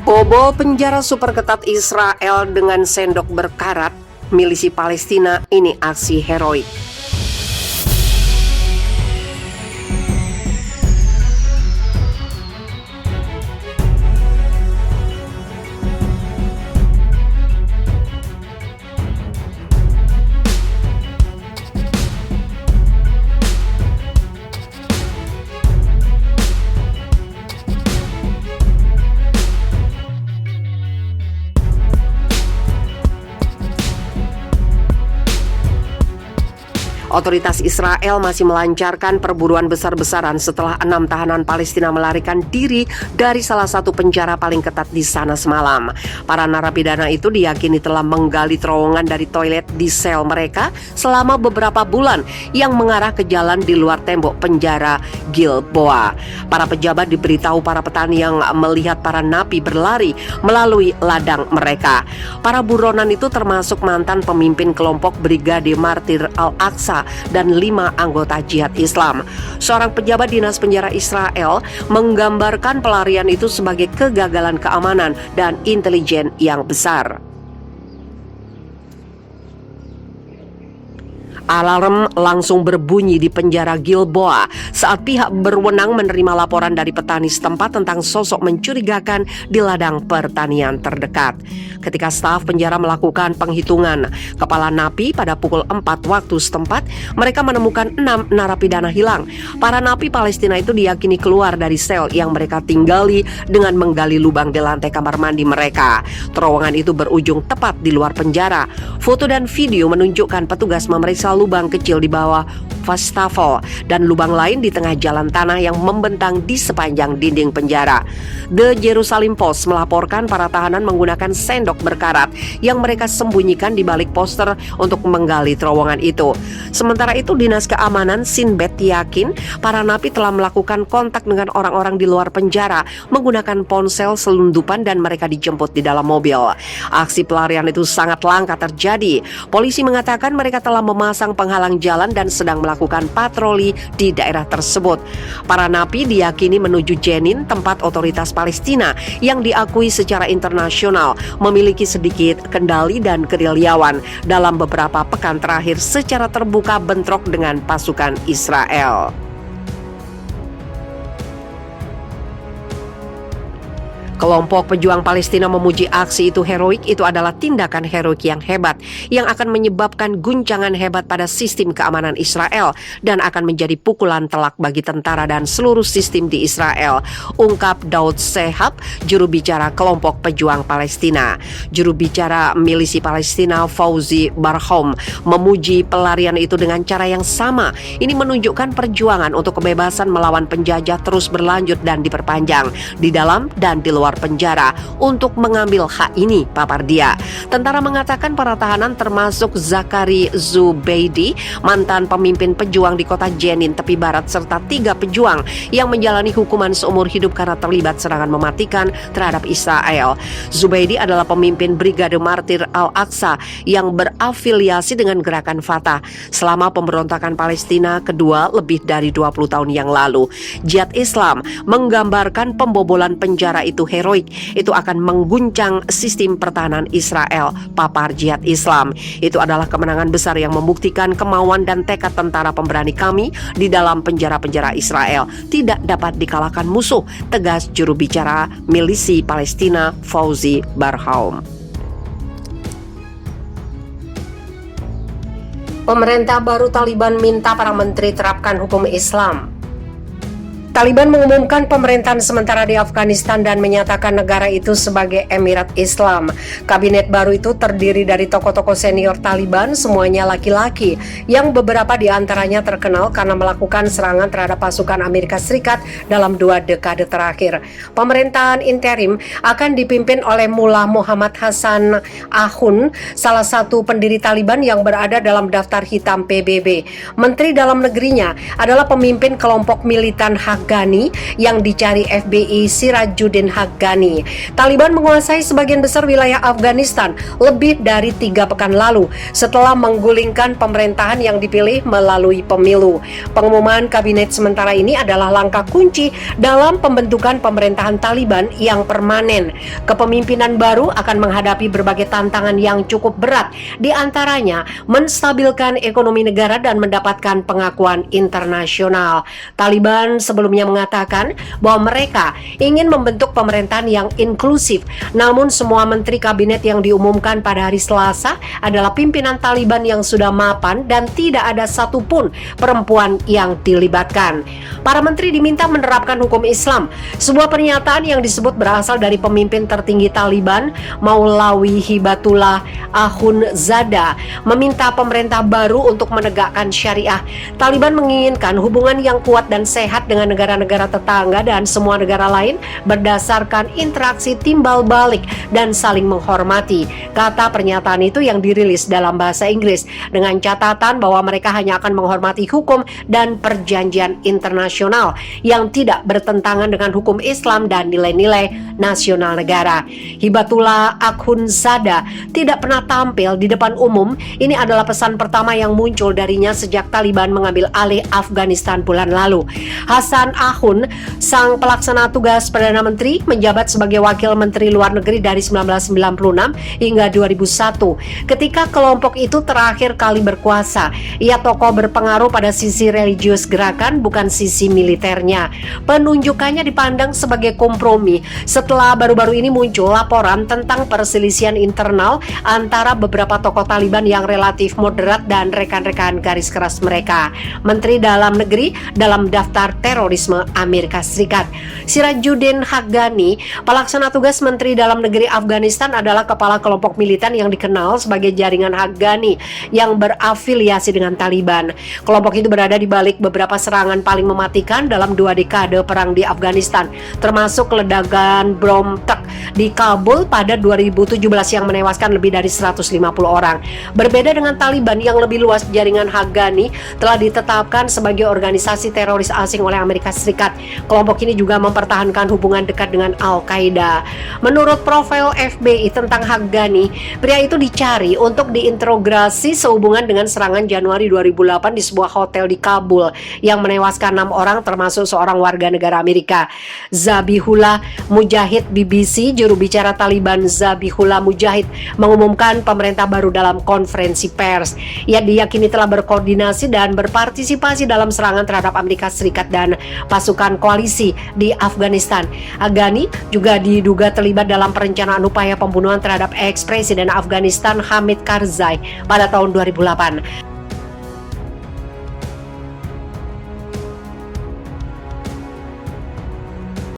Bobol penjara super ketat Israel dengan sendok berkarat, milisi Palestina ini aksi heroik. Otoritas Israel masih melancarkan perburuan besar-besaran setelah 6 tahanan Palestina melarikan diri dari salah satu penjara paling ketat di sana semalam. Para narapidana itu diyakini telah menggali terowongan dari toilet di sel mereka selama beberapa bulan yang mengarah ke jalan di luar tembok penjara Gilboa. Para pejabat diberitahu para petani yang melihat para napi berlari melalui ladang mereka. Para buronan itu termasuk mantan pemimpin kelompok Brigade Martir Al-Aqsa dan 5 anggota jihad Islam. Seorang pejabat dinas penjara Israel menggambarkan pelarian itu sebagai kegagalan keamanan dan intelijen yang besar. Alarm langsung berbunyi di penjara Gilboa saat pihak berwenang menerima laporan dari petani setempat tentang sosok mencurigakan di ladang pertanian terdekat. Ketika staf penjara melakukan penghitungan kepala napi pada pukul 4 waktu setempat, mereka menemukan 6 narapidana hilang. Para napi Palestina itu diyakini keluar dari sel yang mereka tinggali dengan menggali lubang di lantai kamar mandi mereka. Terowongan itu berujung tepat di luar penjara. Foto dan video menunjukkan petugas memeriksa lubang kecil di bawah wastafel dan lubang lain di tengah jalan tanah yang membentang di sepanjang dinding penjara. The Jerusalem Post melaporkan para tahanan menggunakan sendok berkarat yang mereka sembunyikan di balik poster untuk menggali terowongan itu. Sementara itu, Dinas Keamanan Shin Bet yakin para napi telah melakukan kontak dengan orang-orang di luar penjara menggunakan ponsel selundupan dan mereka dijemput di dalam mobil. Aksi pelarian itu sangat langka terjadi. Polisi mengatakan mereka telah memasang penghalang jalan dan sedang melakukan patroli di daerah tersebut. Para napi diyakini menuju Jenin, tempat otoritas Palestina yang diakui secara internasional memiliki sedikit kendali dan gerilyawan dalam beberapa pekan terakhir secara terbuka bentrok dengan pasukan Israel. Kelompok pejuang Palestina memuji aksi itu heroik. Itu adalah tindakan heroik yang hebat yang akan menyebabkan guncangan hebat pada sistem keamanan Israel dan akan menjadi pukulan telak bagi tentara dan seluruh sistem di Israel, ungkap Daud Shehab, juru bicara kelompok pejuang Palestina. Juru bicara milisi Palestina Fauzi Barham memuji pelarian itu dengan cara yang sama. Ini menunjukkan perjuangan untuk kebebasan melawan penjajah terus berlanjut dan diperpanjang di dalam dan di luar penjara untuk mengambil hak ini, papar dia. Tentara mengatakan para tahanan termasuk Zakari Zubeidi, mantan pemimpin pejuang di kota Jenin tepi barat, serta 3 pejuang yang menjalani hukuman seumur hidup karena terlibat serangan mematikan terhadap Israel. Zubeidi adalah pemimpin Brigade Martir Al-Aqsa yang berafiliasi dengan gerakan Fatah selama pemberontakan Palestina kedua lebih dari 20 tahun yang lalu. Jihad Islam menggambarkan pembobolan penjara itu heroik. Itu akan mengguncang sistem pertahanan Israel, papar Jihad Islam. Itu adalah kemenangan besar yang membuktikan kemauan dan tekad tentara pemberani kami di dalam penjara-penjara Israel tidak dapat dikalahkan musuh, tegas juru bicara milisi Palestina Fauzi Barham. Pemerintah baru Taliban minta para menteri terapkan hukum Islam. Taliban mengumumkan pemerintahan sementara di Afghanistan dan menyatakan negara itu sebagai Emirat Islam. Kabinet baru itu terdiri dari tokoh-tokoh senior Taliban, semuanya laki-laki, yang beberapa di antaranya terkenal karena melakukan serangan terhadap pasukan Amerika Serikat dalam 2 dekade terakhir. Pemerintahan interim akan dipimpin oleh Mullah Muhammad Hassan Ahun, salah satu pendiri Taliban yang berada dalam daftar hitam PBB. Menteri dalam negerinya adalah pemimpin kelompok militan Haq Afghani yang dicari FBI Sirajuddin Haqqani. Taliban menguasai sebagian besar wilayah Afghanistan lebih dari 3 pekan lalu setelah menggulingkan pemerintahan yang dipilih melalui pemilu. Pengumuman kabinet sementara ini adalah langkah kunci dalam pembentukan pemerintahan Taliban yang permanen. Kepemimpinan baru akan menghadapi berbagai tantangan yang cukup berat, di antaranya menstabilkan ekonomi negara dan mendapatkan pengakuan internasional. Taliban sebelumnya mengatakan bahwa mereka ingin membentuk pemerintahan yang inklusif, namun semua menteri kabinet yang diumumkan pada hari Selasa adalah pimpinan Taliban yang sudah mapan dan tidak ada satupun perempuan yang dilibatkan. Para menteri diminta menerapkan hukum Islam. Sebuah pernyataan yang disebut berasal dari pemimpin tertinggi Taliban, Maulawi Hibatullah Akhundzada, meminta pemerintah baru untuk menegakkan syariah. Taliban menginginkan hubungan yang kuat dan sehat dengan negara-negara tetangga dan semua negara lain berdasarkan interaksi timbal balik dan saling menghormati. Kata pernyataan itu yang dirilis dalam bahasa Inggris dengan catatan bahwa mereka hanya akan menghormati hukum dan perjanjian internasional yang tidak bertentangan dengan hukum Islam dan nilai-nilai nasional negara. Hibatullah Akhundzada tidak pernah tampil di depan umum. Ini adalah pesan pertama yang muncul darinya sejak Taliban mengambil alih Afghanistan bulan lalu. Hasan Akhund, sang pelaksana tugas Perdana Menteri, menjabat sebagai Wakil Menteri Luar Negeri dari 1996 hingga 2001. Ketika kelompok itu terakhir kali berkuasa, ia tokoh berpengaruh pada sisi religius gerakan, bukan sisi militernya. Penunjukannya dipandang sebagai kompromi setelah baru-baru ini muncul laporan tentang perselisihan internal antara beberapa tokoh Taliban yang relatif moderat dan rekan-rekan garis keras mereka. Menteri Dalam Negeri dalam daftar terorisme Amerika Serikat. Sirajuddin Haqqani, pelaksana tugas Menteri Dalam Negeri Afghanistan, adalah kepala kelompok militan yang dikenal sebagai jaringan Haqqani yang berafiliasi dengan Taliban. Kelompok itu berada di balik beberapa serangan paling mematikan dalam 2 dekade perang di Afghanistan, termasuk ledakan bom truk di Kabul pada 2017 yang menewaskan lebih dari 150 orang. Berbeda dengan Taliban yang lebih luas, jaringan Haqqani telah ditetapkan sebagai organisasi teroris asing oleh Amerika Serikat. Kelompok ini juga mempertahankan hubungan dekat dengan Al-Qaeda. Menurut profil FBI tentang Haqqani, pria itu dicari untuk diinterogasi sehubungan dengan serangan Januari 2008 di sebuah hotel di Kabul yang menewaskan 6 orang termasuk seorang warga negara Amerika. Zabihullah Mujahid, BBC, juru bicara Taliban Zabihullah Mujahid, mengumumkan pemerintah baru dalam konferensi pers. Ia diyakini telah berkoordinasi dan berpartisipasi dalam serangan terhadap Amerika Serikat dan pasukan koalisi di Afghanistan. Haqqani juga diduga terlibat dalam perencanaan upaya pembunuhan terhadap ex-presiden Afghanistan Hamid Karzai pada tahun 2008.